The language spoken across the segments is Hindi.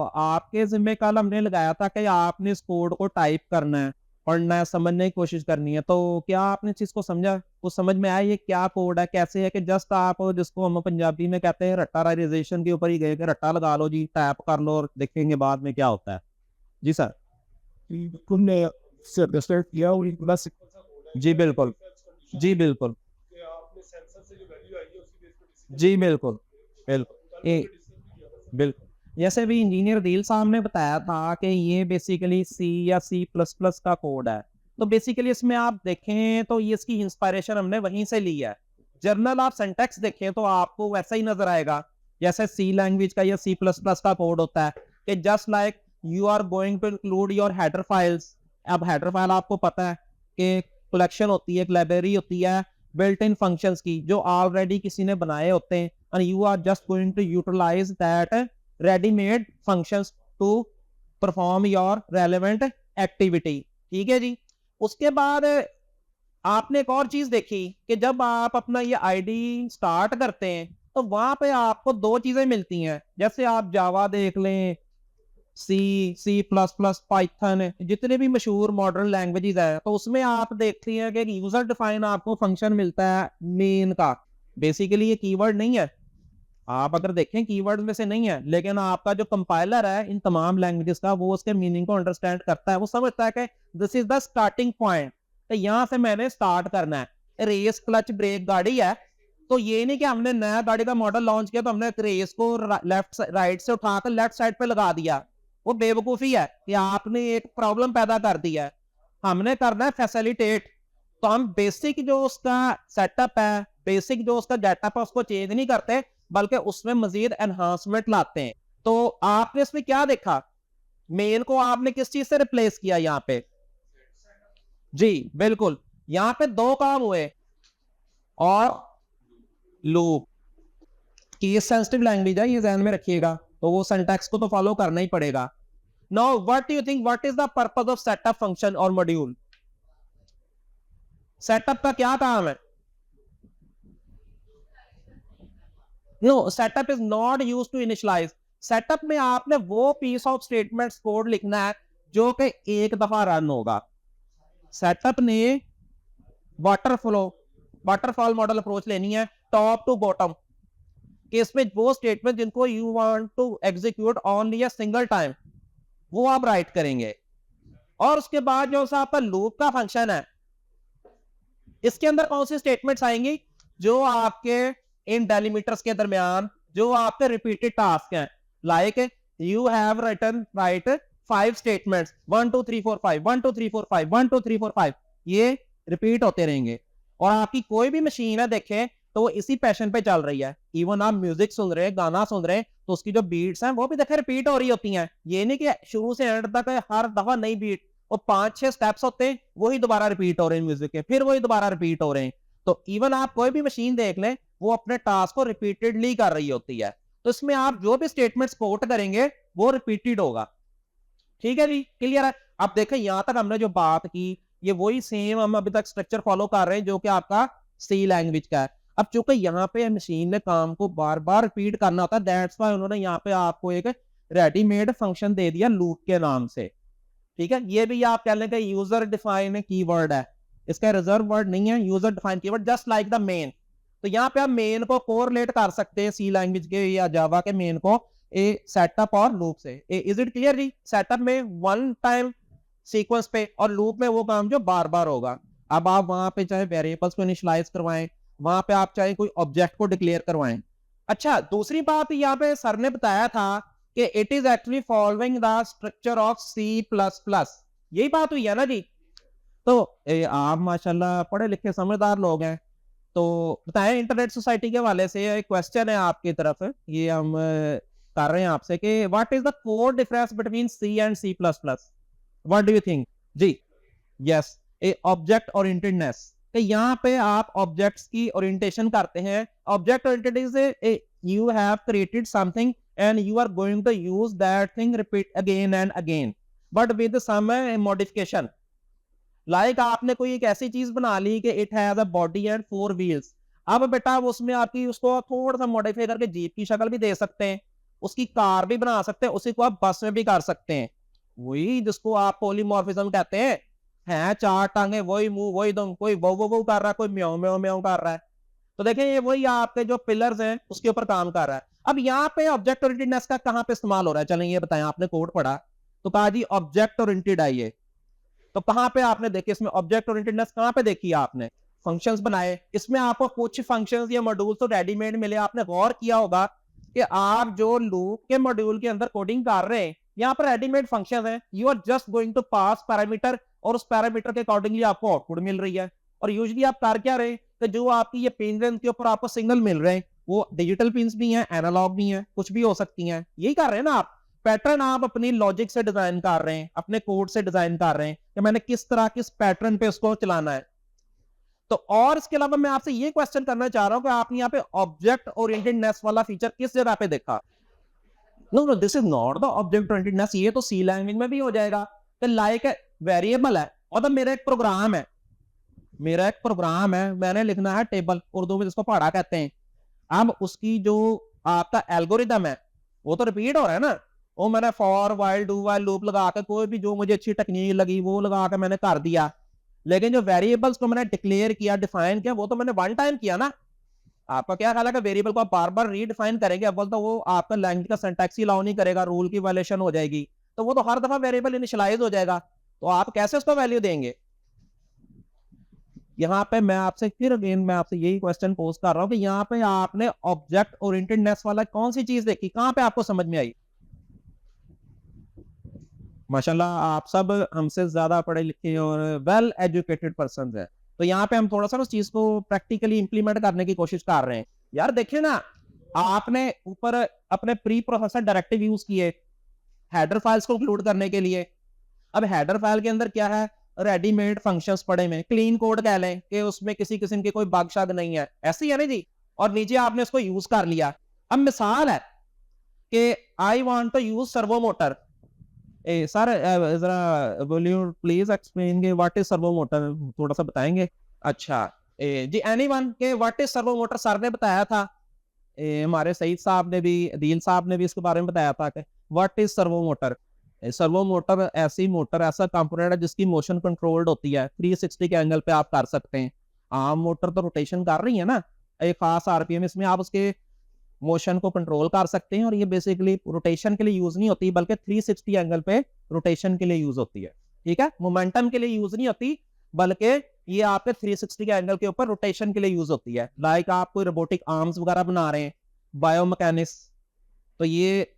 आपके जिम्मे कल हमने लगाया था कि आपने इस कोड को टाइप करना है, पढ़ना है, समझने की कोशिश करनी है। तो क्या आपने इस चीज़ को समझा? कुछ समझ में आया ये क्या कोड है, कैसे है कि जस्ट आप जिसको हम पंजाबी में कहते हैं रट्टाराइजेशन के ऊपर ही गए कि रट्टा लगा लो जी, टाइप कर लो और देखेंगे बाद में क्या होता है। जी सर। तुमने सर्विस किया और बस जी बिल्कुल। जी बिल्कुल। जी बिल्कुल। बिल्कुल। बिल्कुल। जैसे भी इंजीनियर दिल साहब ने बताया था कि ये बेसिकली सी या सी प्लस प्लस का कोड है। तो बेसिकली इसमें आप देखें तो ये इसकी इंस्पायरेशन हमने वहीं से ली है। जर्नल आप सिंटैक्स देखें तो आपको वैसा ही नजर आएगा जैसे सी लैंग्वेज का या सी प्लस प्लस का कोड होता है कि just like you are going to include your header files. अब हेडर फाइल आपको पता है कि कलेक्शन होती है, एक लाइब्रेरी होती है बिल्ट इन फंक्शंस की जो ऑलरेडी किसी ने बनाए होते हैं and you are just going to utilise that readymade functions to perform your relevant activity. ठीक है जी। उसके बाद आपने एक और चीज देखी कि जब आप अपना ये आईडी स्टार्ट करते हैं तो वहां पे आपको दो चीजें मिलती हैं। जैसे आप जावा देख लें, सी, सी प्लस प्लस, पाइथन, जितने भी मशहूर मॉडर्न लैंग्वेजेस है तो उसमें आप देखते हैं कि यूजर डिफाइन आपको फंक्शन मिलता है मेन का। बेसिकली ये कीवर्ड नहीं है, आप अगर देखें कीवर्ड में से नहीं है, लेकिन आपका जो कंपाइलर है इन तमाम लैंग्वेजेस का वो उसके मीनिंग को अंडरस्टैंड करता है। वो समझता है कि this is the starting point, तो यहां से मैंने स्टार्ट करना है। रेस क्लच ब्रेक गाड़ी है तो ये नहीं कि हमने नया गाड़ी का मॉडल लॉन्च किया तो हमने रेस को लेफ्ट राइट से उठाकर लेफ्ट साइड पे लगा दिया। वो बेवकूफी है कि आपने एक प्रॉब्लम पैदा कर दिया है। हमने करना है फैसिलिटेट। तो हम बेसिक जो उसका सेटअप है, बेसिक जो उसका गेटअप है उसको चेंज नहीं करते बल्कि उसमें मजीद एनहांसमेंट लाते हैं। तो आपने इसमें क्या देखा, मेन को आपने किस चीज से रिप्लेस किया यहाँ पे? जी बिल्कुल। यहाँ पे दो काम हुए और लूप। केस सेंसिटिव लैंग्वेज है, ये ध्यान में रखिएगा, तो वो सिंटैक्स को तो फॉलो करना ही पड़ेगा। Now what do you think, what is the purpose of setup function और मॉड्यूल? सेटअप का क्या काम है? No, setup is not use to initialise. Setup में आपने वो पीस ऑफ स्टेटमेंट्स कोड लिखना है जो कि एक दफा रन होगा। सेटअप ने वाटरफ्लो वाटरफॉल मॉडल अप्रोच लेनी है, टॉप टू बॉटम। इसमें वो स्टेटमेंट जिनको you want to execute only a single time वो आप राइट करेंगे। और उसके बाद जो सा आपका लूप का फंक्शन है इसके अंदर कौन सी स्टेटमेंट्स आएंगी? जो आपके इन डेलीमीटर्स के दरमियान जो आपके रिपीटेड टास्क हैं, like you have written right 5 statements 1 2 3 4 5 1 2 3 4 5 1 2 3 4 5, ये रिपीट होते रहेंगे। और आपकी कोई भी मशीन है देखें तो वो इसी पैशन पे चल रही है। इवन आप म्यूजिक सुन रहे हैं, गाना सुन रहे हैं तो उसकी जो बीट्स हैं वो भी देखें रिपीट हो रही होती हैं। ये नहीं कि शुरू से एंड तक हर दफा नई बीट, वो 5-6 स्टेप्स होते हैं वही दोबारा रिपीट हो रहे हैं म्यूजिक के, फिर वही दोबारा रिपीट हो रहे हैं। तो इवन आप कोई भी मशीन देख लें वो अपने टास्क को रिपीटेडली कर रही होती है। तो इसमें आप जो भी स्टेटमेंट्स कोट करेंगे वो रिपीटेड होगा। ठीक है जी, क्लियर है? अब देखें यहां तक हमने जो बात की ये वही सेम हम अभी तक स्ट्रक्चर फॉलो कर रहे हैं जो कि आपका सी लैंग्वेज का है। अब चूंकि यहाँ पे मशीन ने काम को बार बार रिपीट करना होता है, दैट्स व्हाई उन्होंने यहाँ पे आपको एक रेडीमेड फंक्शन दे दिया लूप के नाम से। ठीक है, ये भी आप कह लें कि यूजर डिफाइन कीवर्ड है, इसका रिजर्व वर्ड नहीं है, user define keyword just like the main. तो यहाँ पे आप मेन को कोरिलेट कर सकते हैं सी लैंग्वेज के या जावा के मेन को ए सेटअप और लूप से। इज इट क्लियर जी? सेटअप में वन टाइम सीक्वेंस पे और लूप में वो काम जो बार बार होगा। अब आप वहां पे चाहे वेरिएबल्स को इनिशियलाइज करवाएं, वहां पे आप चाहे कोई ऑब्जेक्ट को डिक्लेयर करवाएं। अच्छा, दूसरी बात यहाँ पे सर ने बताया था कि it is actually following the structure of C plus plus. यही बात हुई है ना जी? तो आप माशाल्लाह पढ़े लिखे समझदार लोग हैं, तो बताएं इंटरनेट सोसाइटी के हवाले से एक क्वेश्चन है आपकी तरफ, ये हम कर रहे हैं आपसे कि what is the core difference between C and C plus plus? What do you think जी? Yes, a object orientedness. तो यहाँ पे आप ऑब्जेक्ट्स की ओरिएंटेशन करते हैं। Object oriented is you have created something and you are going to use that thing repeat again and again but with some modification। like आपने कोई एक ऐसी चीज बना ली कि it has a body and 4 wheels। अब बेटा उसमें आपकी उसको थोड़ा सा मॉडिफाई करके जीप की शक्ल भी दे सकते हैं उसकी कार भी बना सकते हैं, उसी को आप बस में भी कर सकते हैं। वही जिसको आप पॉलीमॉर्फिज्म कहते हैं चार टांगे, वही मुंह, वही दम, कोई वो वो कर रहा है, कोई म्याऊं म्याऊं म्याऊं कर रहा है। तो देखें ये वही आपके जो पिलर्स हैं उसके ऊपर काम कर रहा है। अब यहाँ पे ऑब्जेक्ट ओरिएंटेडनेस का कहां पे इस्तेमाल हो रहा है, चलें ये बताएं। आपने कोड पढ़ा तो कहा जी ऑब्जेक्ट ओरिएंटेड आइए, तो कहां पे आपने देखी इसमें ऑब्जेक्ट ओरिएंटेडनेस, कहां पे देखी आपने? फंक्शंस बनाए, इसमें आपको कुछ फंक्शंस या मॉड्यूल तो रेडीमेड मिले। आपने गौर किया होगा कि आप जो लूप के मॉड्यूल के अंदर कोडिंग कर रहे हैं, यहाँ पर रेडीमेड फंक्शंस हैं। You are just going to pass parameter और उस पैरामीटर के अकॉर्डिंगली आपको आउटपुट मिल रही है। और यूजुअली आप कर क्या रहे हैं कि जो आपकी ये पिन के ऊपर आपको सिग्नल मिल रहे हैं वो डिजिटल पिन्स भी हैं, एनालॉग भी हैं, कुछ भी हो सकती हैं। यही कर रहे हैं ना आप। पैटर्न आप अपनी लॉजिक से डिजाइन कर रहे हैं, अपने कोड से डिजाइन कर रहे हैं कि मैंने किस तरह किस पैटर्न पे उसको चलाना है। तो और इसके अलावा मैं आपसे ये क्वेश्चन करना चाह रहा हूं कि आपने यहाँ पे ऑब्जेक्ट ओरिएंटेडनेस वाला फीचर किस जगह पे देखा? No no, this is not the object orientedness. ये तो सी लैंग्वेज में भी हो जाएगा कि लाइक वेरिएबल है, मतलब मेरा एक प्रोग्राम है, मैंने लिखना है टेबल, उर्दू में जिसको पढ़ा कहते हैं। अब उसकी जो आपका एल्गोरिदम है वो तो रिपीट हो रहा है ना। वो मैंने for while do while loop लगा के कोई भी जो मुझे अच्छी टेक्निक लगी वो लगा के मैंने कर दिया। लेकिन जो वेरिएबल्स को मैंने डिक्लेयर किया, डिफाइन किया, वो तो मैंने वन टाइम किया ना। आपका क्या ख्याल है कि वेरिएबल को आप बार बार रीडिफाइन करेंगे, अव्वल तो वो आपका लैंग्वेज का सिंटैक्स ही अलाउ नहीं करेगा, रूल की वायलेशन हो जाएगी। तो वो तो हर दफा वेरिएबल इनिशियलाइज हो जाएगा, तो आप कैसे उसको वैल्यू देंगे? यहाँ पे मैं आपसे फिर अगेन मैं आपसे यही क्वेश्चन पोज कर रहा हूँ कि यहाँ पे आपने ऑब्जेक्ट ओरिएंटेडनेस वाला कौन सी चीज देखी, कहाँ पे आपको समझ में आई? माशाल्लाह आप सब हमसे ज्यादा पढ़े लिखे और वेल एजुकेटेड पर्सन है। तो यहाँ पे हम थोड़ा सा उस चीज को प्रैक्टिकली इंप्लीमेंट करने की कोशिश कर रहे हैं। यार देखिए ना, आपने ऊपर अपने प्री प्रोसेसर डायरेक्टिव यूज किए हेडर फाइल्स को इंक्लूड करने के लिए। अब हेडर फाइल के अंदर क्या है, रेडीमेड फंक्शंस पड़े हुए, क्लीन कोड कह लें कि उसमें किसी किस्म के कोई बग शग नहीं है, ऐसे ही है ना जी। और नीचे आपने उसको यूज कर लिया। अब मिसाल है कि I want to use servo motor. Sir जरा विल यू प्लीज एक्सप्लेन के व्हाट इज सर्वो मोटर, थोड़ा सा बताएंगे? अच्छा जी एनीवन के what is servo motor, sir ने बताया था, हमारे सईद साहब ने भी, अदील साहब ने भी इसके बारे में बताया था कि what is servo motor. Servo motor ऐसी मोटर, ऐसा कंपोनेंट है जिसकी मोशन कंट्रोल्ड होती है, 360 के एंगल पे आप कर सकते हैं। आम मोटर तो रोटेशन कर रही है ना एक खास आरपीएम, इसमें आप उसके मोशन को कंट्रोल कर सकते हैं। और ये बेसिकली रोटेशन के लिए यूज नहीं होती बल्कि 360 एंगल पे रोटेशन के लिए यूज होती है। ठीक है, मोमेंटम के लिए यूज नहीं होती बल्कि ये आपके 360 के एंगल के ऊपर रोटेशन के लिए यूज होती है। लाइक आप कोई रोबोटिक आर्म्स वगैरह बना रहे हैं, बायोमैकेनिक्स, तो ये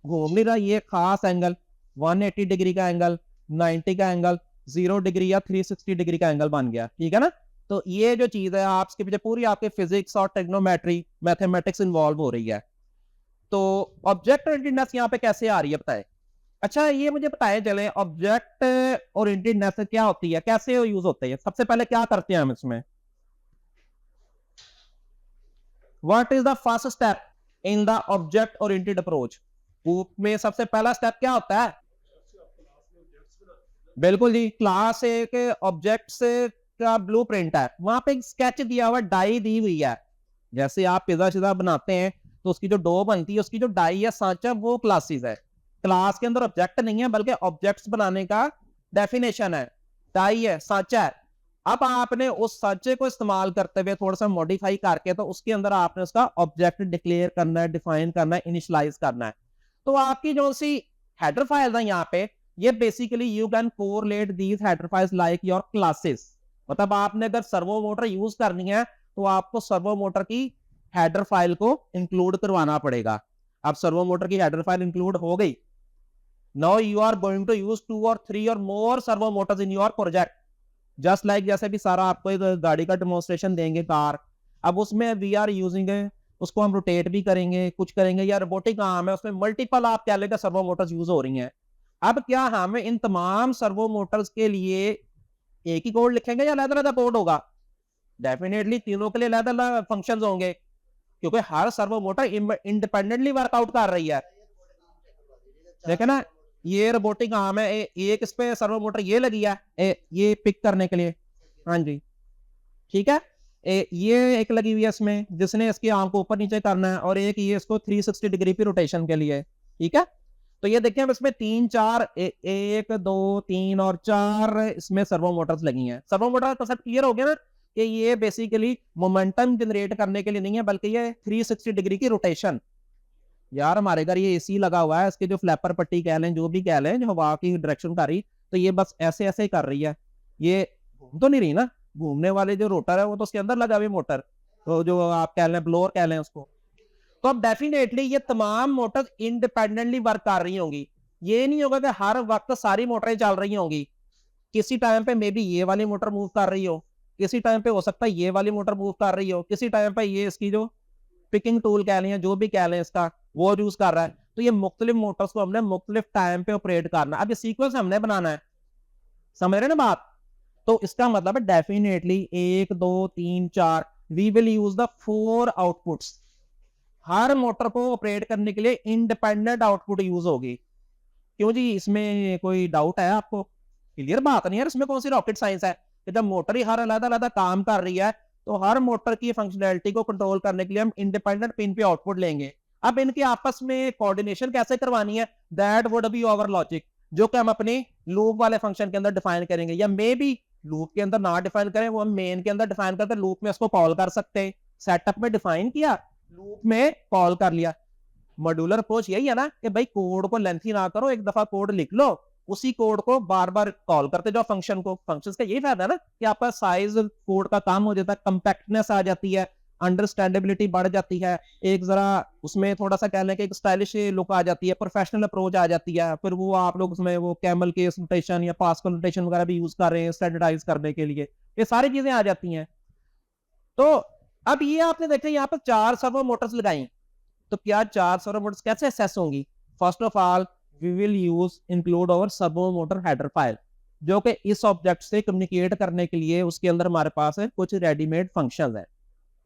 घूम नहीं रहा, ये खास एंगल 180 डिग्री का एंगल, 90 का एंगल, 0 डिग्री या 360 डिग्री का एंगल बन गया। ठीक है ना। तो ये जो चीज है आपके पीछे पूरी आपके फिजिक्स और ट्रिग्नोमेट्री मैथमेटिक्स इन्वॉल्व हो रही है। तो ऑब्जेक्ट ओरिएंटेडनेस यहाँ पे कैसे आ रही है बताए? अच्छा ये मुझे बताए चले ऑब्जेक्ट ओरिएंटेडनेस क्या होती है, कैसे यूज होती है? सबसे पहले क्या करते हैं हम इसमें? What is the first step in the object oriented approach? में सबसे पहला स्टेप क्या होता है? बिल्कुल जी, क्लास एक ऑब्जेक्ट्स का ब्लूप्रिंट है, वहां पे एक स्केच दिया हुआ, डाई दी हुई है। जैसे आप पिज्जा शिजा बनाते हैं तो उसकी जो डो बनती है, उसकी जो डाई है, सांचा, वो क्लासेस है। क्लास के अंदर ऑब्जेक्ट नहीं है बल्कि ऑब्जेक्ट्स बनाने का डेफिनेशन है, डाई है, सांचा है। अब आपने उस सांचे को इस्तेमाल करते हुए थोड़ा सा मॉडिफाई करके तो उसके अंदर आपने उसका ऑब्जेक्ट डिक्लेयर करना है, डिफाइन करना है, इनिशियलाइज करना है। तो आपकी जो सी हेडर फाइल है यहाँ पे, ये basically you can correlate these header files like your classes. मतलब आपने अगर सर्वो मोटर यूज करनी है तो आपको सर्वो मोटर की हेडर फाइल को इंक्लूड करवाना पड़ेगा। अब सर्वो मोटर की हेडर फाइल इंक्लूड हो गई। Now you are going to use 2 और 3 और more servo motors in your project. Just like जैसे भी सारा आपको एक गाड़ी का डेमोन्स्ट्रेशन देंगे कार, अब उसमें वी आर यूजिंग, उसको हम रोटेट भी करेंगे, कुछ करेंगे, या रोबोटिक आर्म है उसमें मल्टीपल आप कह लेंगे सर्वो मोटर्स यूज हो रही हैं। अब क्या हमें इन तमाम सर्वो मोटर्स के लिए एक ही कोड लिखेंगे या अलग-अलग कोड होगा? डेफिनेटली तीनों के लिए अलग-अलग फंक्शंस होंगे क्योंकि हर सर्वो मोटर इंडिपेंडेंटली वर्कआउट कर रही है। देखे ना, ये रोबोटिक आर्म है, एक इस पे सर्वो मोटर ये लगी है ये पिक करने के लिए। हाँ जी, ठीक है। ये एक लगी हुई है इसमें जिसने इसकी आर्म को ऊपर नीचे करना है, और एक ये इसको 360 डिग्री पे रोटेशन के लिए, ठीक है। तो ये देखिए अब इसमें 1 2 3 और 4 इसमें सर्वो मोटर्स लगी हैं। सर्वो मोटर का कंसेप्ट क्लियर हो गया ना कि ये बेसिकली मोमेंटम जनरेट करने के लिए नहीं है, बल्कि ये 360 डिग्री की रोटेशन। यार हमारे घर ये एसी लगा हुआ है, इसके जो फ्लैपर पट्टी कह लें, जो भी कह लें, जो हवा की डायरेक्शन कर रही, तो ये बस ऐसे ऐसे ही कर रही है, ये घूम तो नहीं रही ना। घूमने वाले जो रोटर है वो तो उसके अंदर लगा हुई मोटर, तो जो आप कह लें ब्लोअर कह लें उसको। तो अब डेफिनेटली ये तमाम मोटर इंडिपेंडेंटली वर्क कर रही होंगी। ये नहीं होगा कि हर वक्त सारी मोटरें चल रही होंगी। किसी टाइम पे मे बी ये वाली मोटर मूव कर रही हो, किसी टाइम पे हो सकता है ये वाली मोटर मूव कर रही हो, किसी टाइम पे ये इसकी जो पिकिंग टूल कह लें, जो भी कह लें इसका, वो यूज कर रहा है। तो ये मुख्तलिफ मोटर्स को हमने मुख्तलिफ टाइम पे ऑपरेट करना। अब ये सीक्वेंस हमने बनाना है, समझ रहे ना बात। तो इसका मतलब है definitely 1 2 3 4 we will use the 4 outputs. हर मोटर को ऑपरेट करने के लिए इंडिपेंडेंट आउटपुट यूज होगी। क्यों जी, इसमें कोई डाउट है आपको? क्लियर बात नहीं है, इसमें कौन सी रॉकेट साइंस है कि जब मोटर ही हर अलग-अलग काम कर रही है, तो हर मोटर की फंक्शनैलिटी को कंट्रोल करने के लिए हम इंडिपेंडेंट पिन पे आउटपुट लेंगे। अब इनके आपस में कोऑर्डिनेशन कैसे करवानी है, that would be our logic, जो कि हम अपने लूप वाले फंक्शन के अंदर डिफाइन करेंगे, या मे बी लूप के अंदर ना डिफाइन करें, वो हम मेन के अंदर डिफाइन करते लूप में उसको कॉल कर सकते हैं। सेटअप में डिफाइन किया, लूप में कॉल कर लिया। मॉड्यूलर अप्रोच यही है ना कि भाई कोड को लेंथी ना करो, एक दफा कोड लिख लो, उसी कोड को बार बार कॉल करते जाओ फंक्शन को। फंक्शन का यही फायदा है ना कि आपका साइज कोड का काम हो जाता है, कंपैक्टनेस आ जाती है, अंडरस्टैंडेबिलिटी बढ़ जाती है, एक जरा उसमें थोड़ा सा कह लें कि एक स्टाइलिश लुक आ जाती है, प्रोफेशनल अप्रोच आ जाती है। फिर वो आप लोग उसमें वो कैमल के नोटेशन या पास्कल नोटेशन वगैरह भी यूज कर रहे हैं स्टैंडर्डाइज करने के लिए, ये सारी चीजें आ जाती हैं। तो अब ये आपने देखा यहाँ पर 4 सर्वो मोटर्स लगाई, तो क्या 4 सर्वो मोटर्स कैसे असेस होंगी? First of all we will use include our servo motor header file, जो कि इस ऑब्जेक्ट से कम्युनिकेट करने के लिए उसके अंदर हमारे पास है कुछ रेडीमेड फंक्शंस है।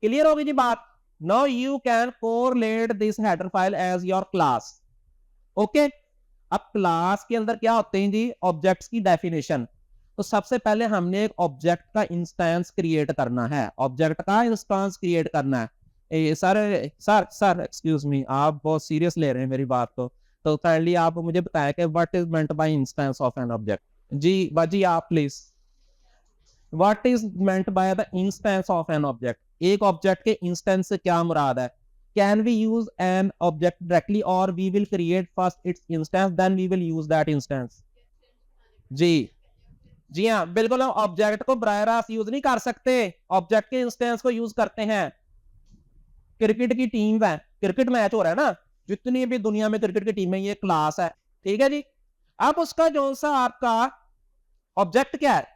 क्लियर होगी जी बात? Now you can correlate this header file as your class. Okay, अब क्लास के अंदर क्या होते हैं जी? ऑब्जेक्ट्स की डेफिनेशन। तो सबसे पहले हमने एक ऑब्जेक्ट का इंस्टेंस क्रिएट करना है, ऑब्जेक्ट का इंस्टेंस क्रिएट करना है। सर एक्सक्यूज मी, आप बहुत सीरियस ले रहे हैं मेरी बात को, तो काइंडली आप मुझे बताएं कि what is meant by instance of an object. जी बाजी आप please, what is meant by the instance of an object? एक ऑब्जेक्ट के इंस्टेंस से क्या मुराद है? Can we use an object directly, और we will create first its instance then we will use that instance? जी हाँ, बिल्कुल। हम ऑब्जेक्ट को बराह रास्त यूज नहीं कर सकते, ऑब्जेक्ट के इंस्टेंस को यूज करते हैं। क्रिकेट की टीम है, क्रिकेट मैच हो रहा है ना, जितनी भी दुनिया में क्रिकेट की टीम है, ये क्लास है, ठीक है जी। अब उसका जो सा आपका ऑब्जेक्ट क्या है?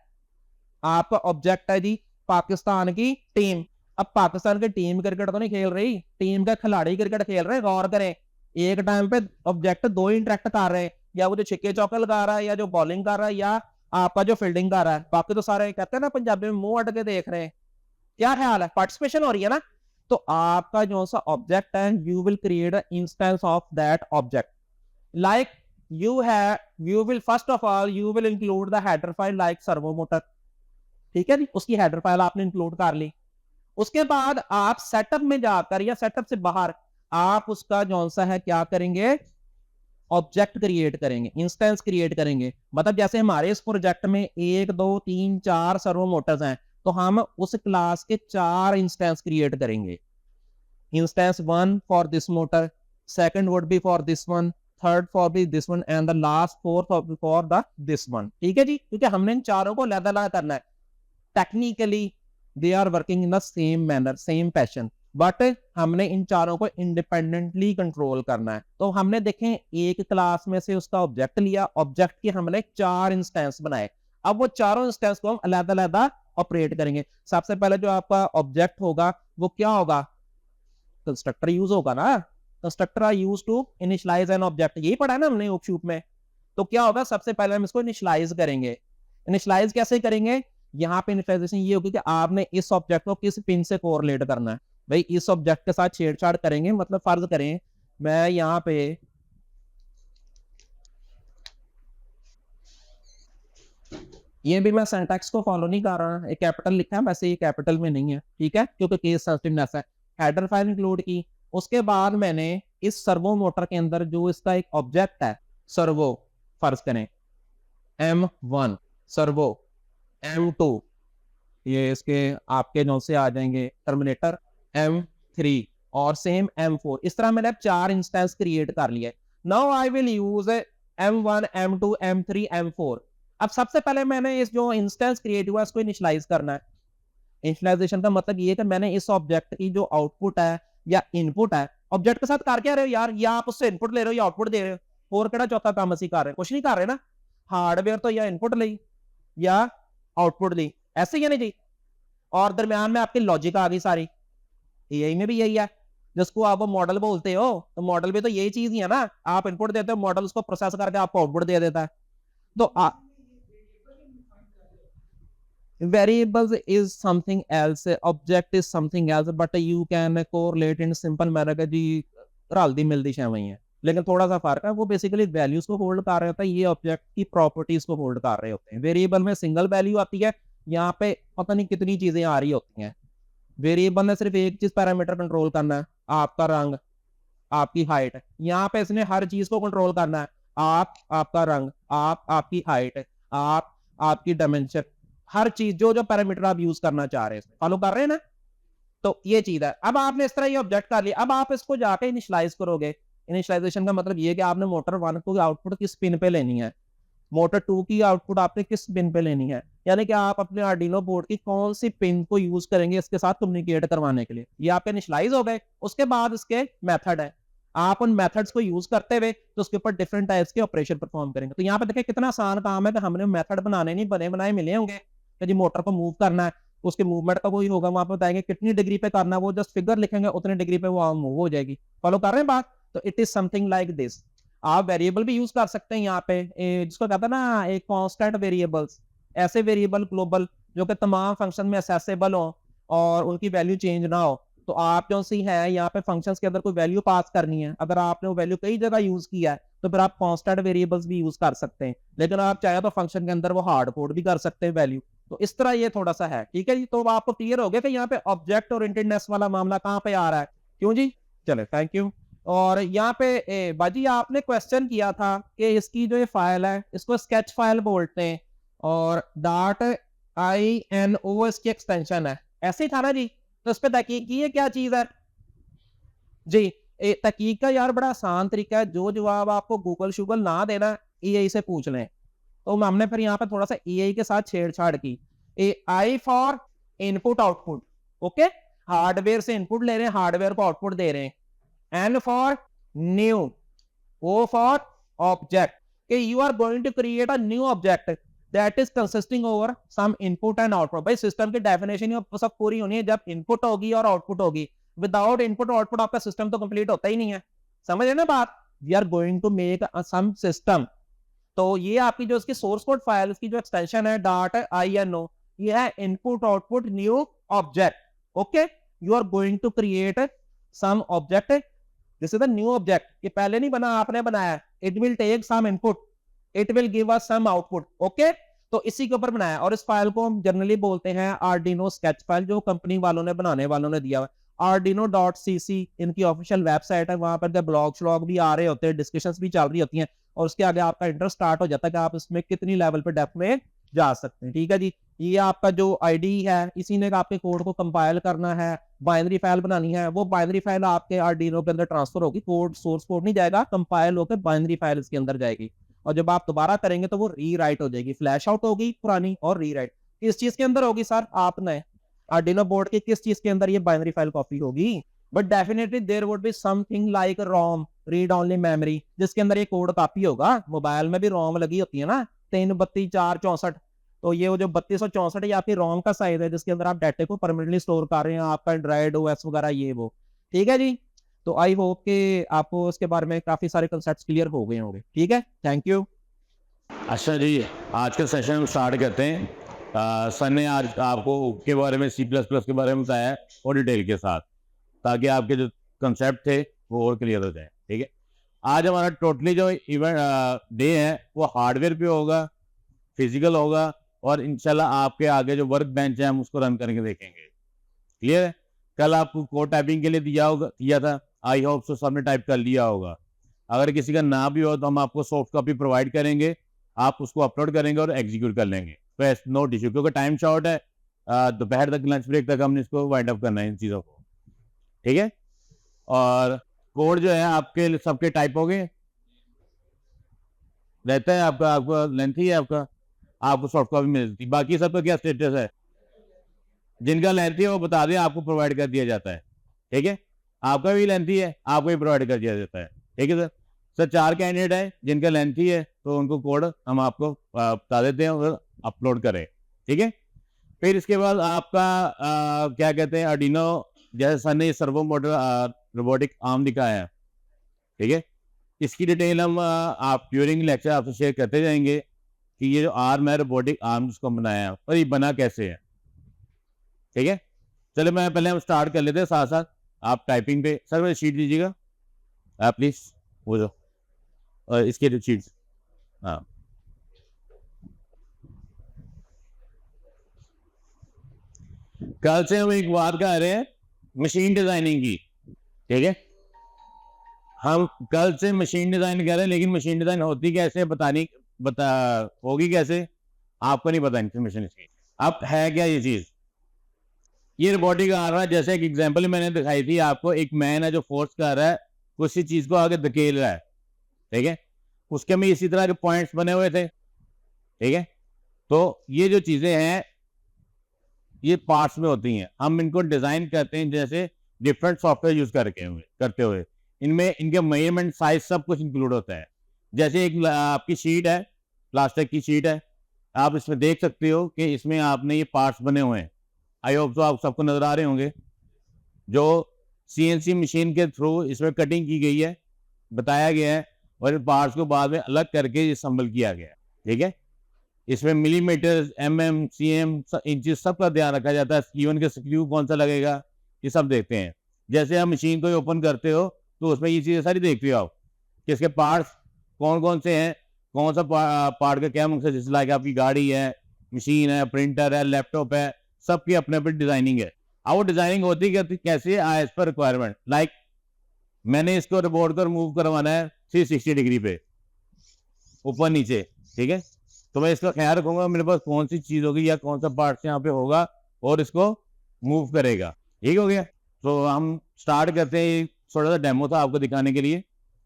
आपका ऑब्जेक्ट है जी पाकिस्तान की टीम। अब पाकिस्तान की टीम क्रिकेट तो नहीं खेल रही, टीम का खिलाड़ी क्रिकेट खेल रहे हैं। गौर करें, एक टाइम पे ऑब्जेक्ट दो इंटरेक्ट कर रहे हैं, या वो जो छिक्के चौके लगा रहा है, या जो बॉलिंग कर रहा है, या आपका जो फील्डिंग कर रहा है। बाकी तो सारे कहते हैं ना पंजाबी में मुंह अट के देख रहे हैं। क्या ख्याल है? पार्टिसिपेशन हो रही है ना। तो आपका जो सा ऑब्जेक्ट है, you will create instance of that object, like you will first of all you will include the header file like servo motor, ठीक है जी। उसकी हेडर फाइल आपने इंक्लूड कर ली। उसके बाद आप सेटअप में जाकर या सेटअप से बाहर आप उसका जो सा है क्या करेंगे? ऑब्जेक्ट क्रिएट करेंगे, इंस्टेंस क्रिएट करेंगे। मतलब जैसे हमारे इस प्रोजेक्ट में 1 2 3 4 सर्वो मोटर्स हैं, तो हम उस क्लास के 4 इंस्टेंस क्रिएट करेंगे। Instance 1 for this motor, second would be for this one, third for be this one, and the last fourth for the this one, ठीक है जी। क्योंकि हमने इन चारों को अलग-अलग करना है। Technically they are working in the same manner, same passion, but हमने इन चारों को इंडिपेंडेंटली कंट्रोल करना है। तो हमने देखें एक क्लास में से उसका ऑब्जेक्ट लिया, ऑब्जेक्ट के हमने 4 इंस्टेंस बनाए। अब वो चारों इंस्टेंस को हम अलग-अलग ऑपरेट करेंगे। सबसे पहले जो आपका ऑब्जेक्ट होगा वो क्या होगा? कंस्ट्रक्टर यूज होगा ना। Constructor are used to initialise an object, यही पढ़ा है ना हमने वर्कशीट में। तो क्या होगा? सबसे पहले हम इसको इनिशियलाइज करेंगे। इनिशियलाइज कैसे करेंगे? यहाँ पे इनिशियलाइजेशन ये होगी कि आपने इस ऑब्जेक्ट को किस पिन से कोरिलेट करना है। भाई इस ऑब्जेक्ट के साथ छेड़छाड़ करेंगे, मतलब फर्ज करें मैं यहाँ पे ये भी मैं सिंटैक्स को फॉलो नहीं कर रहा, एक कैपिटल लिखा है, वैसे ये कैपिटल में नहीं है, ठीक है, क्योंकि केस सेंसिटिवनेस है। हेडर फाइल इंक्लूड की, उसके बाद मैंने इस सर्वो मोटर के अंदर जो इसका एक ऑब्जेक्ट है सर्वो, फर्ज करें M1 सर्वो, M2 ये इसके आपके नौ से आ जाएंगे टर्मिनेटर, M3 और सेम M4, इस तरह मैंने 4 इंस्टेंस क्रिएट कर लिए। Now I will use M1 M2 M3 M4। अब सबसे पहले मैंने इस जो इंस्टेंस क्रिएट हुआ इसको इनिशियलाइज करना है। इनिशियलाइजेशन का मतलब ये है कि मैंने इस ऑब्जेक्ट की जो आउटपुट है या इनपुट है, ऑब्जेक्ट के साथ कर क्या रहे हो यार, या आप उससे इनपुट ले रहे हो या आउटपुट दे रहे हो, और केड़ा चौथा काम ਅਸੀਂ कर रहे हैं, कुछ नहीं कर रहे ना, हार्डवेयर तो या इनपुट ली या आउटपुट ली, ऐसे ही है नहीं जी। और दरमियान में आपकी लॉजिक आ गई सारी, एआई में भी यही है, जिसको आप मॉडल बोलते हो, तो मॉडल भी तो यही चीज ही है ना, आप इनपुट देते हो, मॉडल उसको प्रोसेस करके आपको आउटपुट दे देता है। तो variables is something else, object is something else, but you can correlate in simple manner कि जी रलदी मिलदी शैवां ही है, लेकिन थोड़ा सा फर्क है, वो बेसिकली वैल्यूज को होल्ड कर रहे होता है, ये ऑब्जेक्ट की प्रॉपर्टीज को होल्ड कर रहे होते हैं। वेरिएबल में सिंगल वैल्यू आती है, यहाँ पे पता नहीं कितनी चीजें आ रही होती हैं। वेरिएबल ने सिर्फ एक चीज पैरामीटर कंट्रोल करना है, आपका रंग, आपकी हाइट, यहाँ पे इसने हर चीज को कंट्रोल करना है, आप, आपका रंग, आप, आपकी हाइट, आप, आपकी डायमेंशन, हर चीज जो जो पैरामीटर आप यूज करना चाह रहे हैं, फॉलो कर रहे हैं ना। तो ये चीज है। अब आपने इस तरह ये ऑब्जेक्ट कर लिया, अब आप इसको जाके इनिशियलाइज करोगे। इनिशियलाइजेशन का मतलब ये है कि आपने मोटर 1 को आउटपुट किस पिन पे लेनी है, मोटर 2 की आउटपुट आपने किस पिन पे लेनी है, यानी कि आप अपने आर्डिनो बोर्ड की कौन सी पिन को यूज करेंगे इसके साथ कम्युनिकेट करवाने के लिए, ये आपके इनिशियलाइज हो गए। उसके बाद इसके मेथड है, आप उन मेथड्स को यूज करते हुए तो उसके ऊपर डिफरेंट टाइप्स के ऑपरेशन परफॉर्म करेंगे। तो यहाँ पे देखिए कितना आसान काम है कि हमने मेथड बनाने नहीं, बने बनाए मिले होंगे कि जी मोटर को मूव करना है, उसके मूवमेंट का कोई होगा, वहां पर बताएंगे कितनी डिग्री पे करना है, वो जस्ट फिगर लिखेंगे, उतनी डिग्री पे वो मूव हो जाएगी। फॉलो कर रहे हैं बात। तो it is something like this. आप वेरिएबल भी यूज कर सकते हैं यहाँ पे, जिसको कहता है ना एक कांस्टेंट वेरिएबल्स, ऐसे वेरिएबल ग्लोबल जो कि तमाम फंक्शन में एक्सेसिबल हो और उनकी वैल्यू चेंज ना हो। तो आप जो सी है यहाँ पे फंक्शंस के अंदर कोई वैल्यू पास करनी है, अगर आपने वो वैल्यू कई जगह यूज किया है तो फिर आप कांस्टेंट वेरिएबल्स भी यूज कर सकते हैं, लेकिन आप चाहे तो फंक्शन के अंदर वो हार्ड कोड भी कर सकते हैं वैल्यू। तो इस तरह ये थोड़ा सा है, ठीक है जी। तो आपको क्लियर हो गया कि यहाँ पे ऑब्जेक्ट ओरिएंटेडनेस वाला मामला कहाँ पे आ रहा है, क्यों जी। चले, थैंक यू। और यहाँ पे बाजी आपने क्वेश्चन किया था कि इसकी जो ये फाइल है इसको स्केच फाइल बोलते हैं और .ino इसकी एक्सटेंशन है, ऐसे ही था ना जी। तो इस पे तहकीक की है क्या चीज है जी। तहकीक का यार बड़ा आसान तरीका है, जो जवाब आपको गूगल शूगल ना देना एआई से पूछ लें। तो हमने फिर यहाँ पे थोड़ा सा एआई के साथ छेड़छाड़ की। I for input output, okay, hardware से इनपुट ले रहे हैं, हार्डवेयर को आउटपुट दे रहे हैं। N for new, O for object, कि you are going to create a new object that is consisting over some input and output. भाई सिस्टम की डेफिनेशन ही सब पूरी होनी है जब इनपुट होगी और आउटपुट होगी। विदाउट इनपुट आउटपुट आपका सिस्टम तो कंप्लीट होता ही नहीं है, समझ रहे ना बात। We are going to make some system. तो ये आपकी जो इसकी सोर्स कोड फाइल की जो एक्सटेंशन है .ino, ये है input output new object, okay. You are going to create some object, this is the new object, ये पहले नहीं बना, आपने बनाया। It will take some input, it will give us some output, okay. तो इसी के ऊपर बनाया और इस फाइल को हम जनरली बोलते हैं आर्डिनो स्केच फाइल, जो कंपनी वालों ने बनाने वालों ने दिया हुआ। arduino.cc इनकी ऑफिशियल वेबसाइट है, वहां पर ब्लॉग श्लॉग भी आ रहे होते हैं, डिस्कशंस भी चल रही होती हैं और उसके आगे आपका इंटरेस्ट स्टार्ट हो जाता है कि आप इसमें कितनी लेवल पे डेप्थ में जा सकते हैं, ठीक है जी। ये आपका जो आईडी है, इसी ने आपके कोड को कंपाइल करना है, बाइनरी फाइल बनानी है, वो बाइनरी फाइल आपके आर्डिनो के अंदर ट्रांसफर होगी, कोड सोर्स कोड नहीं जाएगा, कंपाइल होकर बाइनरी फाइल इसके अंदर जाएगी और जब आप दोबारा करेंगे तो वो रीराइट हो जाएगी, फ्लैश आउट होगी पुरानी और रीराइट किस चीज के अंदर होगी सर, आपने आर्डिनो बोर्ड के किस चीज के अंदर ये बाइनरी फाइल कॉपी होगी। But definitely there would be something like ROM, read only memory, जिसके अंदर ये कोड कॉपी होगा। मोबाइल में भी रोम लगी होती है ना, 3 32 4 64, तो ये जो 3264 ये आपकी रोम का साइज है जिसके अंदर आप डाटा को परमानेंटली स्टोर कर रहे हैं, आपका एंड्रॉइड ओएस वगैरह ये वो, ठीक है जी। तो आई होप कि आपको इसके बारे में काफी सारे कंसेप्ट्स क्लियर हो गए होंगे, ठीक है, थैंक यू। अच्छा जी, आज का सेशन स्टार्ट करते हैं। सर ने आज आपको के बारे में C++ के बारे में बताया और डिटेल के साथ, ताकि आपके जो कंसेप्ट थे वो और क्लियर हो जाए, ठीक है। आज हमारा टोटली जो इवेंट डे है वो हार्डवेयर पे होगा, फिजिकल होगा और इंशाल्लाह आपके आगे जो वर्क बेंच है हम उसको रन करके देखेंगे। क्लियर है? कल आपको कोड टाइपिंग के लिए दिया था, आई होप सो सबने टाइप कर लिया होगा। अगर किसी का ना भी हो तो हम आपको सॉफ्ट कॉपी प्रोवाइड करेंगे, आप उसको अपलोड करेंगे और एग्जीक्यूट कर लेंगे, बस नो इशू, क्योंकि टाइम शॉर्ट है, दोपहर तक लंच ब्रेक तक हमने इसको वाइंड अप करना है इन चीज़ों को, ठीक है। और कोड जो है आपके सबके टाइप हो गए रहता है, आपका लेंथी है, आपको सॉफ्ट कॉपी मिलती, बाकी सबका क्या स्टेटस है? जिनका लेंथी है वो बता दें, आपको प्रोवाइड कर दिया जाता है, ठीक है। आपका भी लेंथी है, आपको भी प्रोवाइड कर दिया जाता है, ठीक है सर। 4 कैंडिडेट है जिनका लेंथी है, तो उनको कोड हम आपको बता देते हैं और अपलोड करें, ठीक है। फिर इसके बाद आपका क्या कहते हैं, आर्डिनो, जैसे सर ने सर्वो मोटर रोबोटिक आर्म दिखाया है, ठीक है। इसकी डिटेल हम आप ड्यूरिंग लेक्चर आपसे शेयर करते जाएंगे कि ये जो आर्म है, रोबोटिक आर्म जिसको हम बनाया है, और ये बना कैसे है, ठीक है। चलो मैं पहले हम स्टार्ट कर लेते हैं, साथ साथ आप टाइपिंग पे सर मेरी शीट दीजिएगा आप प्लीज, वो जो और इसके जो शीट्स, हाँ कल से हम एक बात कर रहे हैं मशीन डिजाइनिंग की, ठीक है। हम कल से मशीन डिजाइन कर रहे हैं, लेकिन मशीन डिजाइन होती कैसे होगी कैसे आपको नहीं पता इन्फॉर्मेशन इसकी। अब है क्या ये चीज, ये रोबोटिक आ रहा है, जैसे एक एग्जांपल मैंने दिखाई थी आपको, एक मैन है जो फोर्स कर रहा है किसी चीज को आगे धकेल रहा है, ठीक है। उसके में इसी तरह के पॉइंट्स बने हुए थे, ठीक है। तो ये जो चीजें हैं ये पार्ट्स में होती हैं, हम इनको डिजाइन करते हैं जैसे डिफरेंट सॉफ्टवेयर यूज करते हुए इनमें इनके मेजरमेंट साइज सब कुछ इंक्लूड होता है। जैसे एक आपकी शीट है, प्लास्टिक की शीट है, आप इसमें देख सकते हो कि इसमें आपने ये पार्ट्स बने हुए हैं, आई होप तो आप सबको नजर आ रहे होंगे, जो CNC मशीन के थ्रू इसमें कटिंग की गई है, बताया गया है, और इन पार्ट्स को बाद में अलग करके असम्बल किया गया है, ठीक है। इसमें मिलीमीटर, MM, CM, इंचेस सब का ध्यान रखा जाता है, इवन के स्क्रू कौन सा लगेगा ये सब देखते हैं। जैसे आप मशीन को ओपन करते हो तो उसमें ये चीज़ें सारी देखते हो आप कि इसके पार्ट्स कौन कौन से हैं, कौन सा पार्ट का क्या मकसद, जैसे लाइक आपकी गाड़ी है, मशीन है, प्रिंटर है, लैपटॉप है, सबकी अपने अपनी डिजाइनिंग है। अब वो डिजाइनिंग होती कैसे, एज पर रिक्वायरमेंट, लाइक मैंने इसको रोबोट को मूव करवाना है 360 डिग्री पे ऊपर नीचे, ठीक है। तो मैं इसका ख्याल रखूंगा मेरे पास कौन सी चीज होगी या कौन सा पार्ट यहाँ पे होगा और इसको मूव करेगा, ठीक हो गया। तो हम स्टार्ट करते हैं, थोड़ा सा डेमो था आपको दिखाने के लिए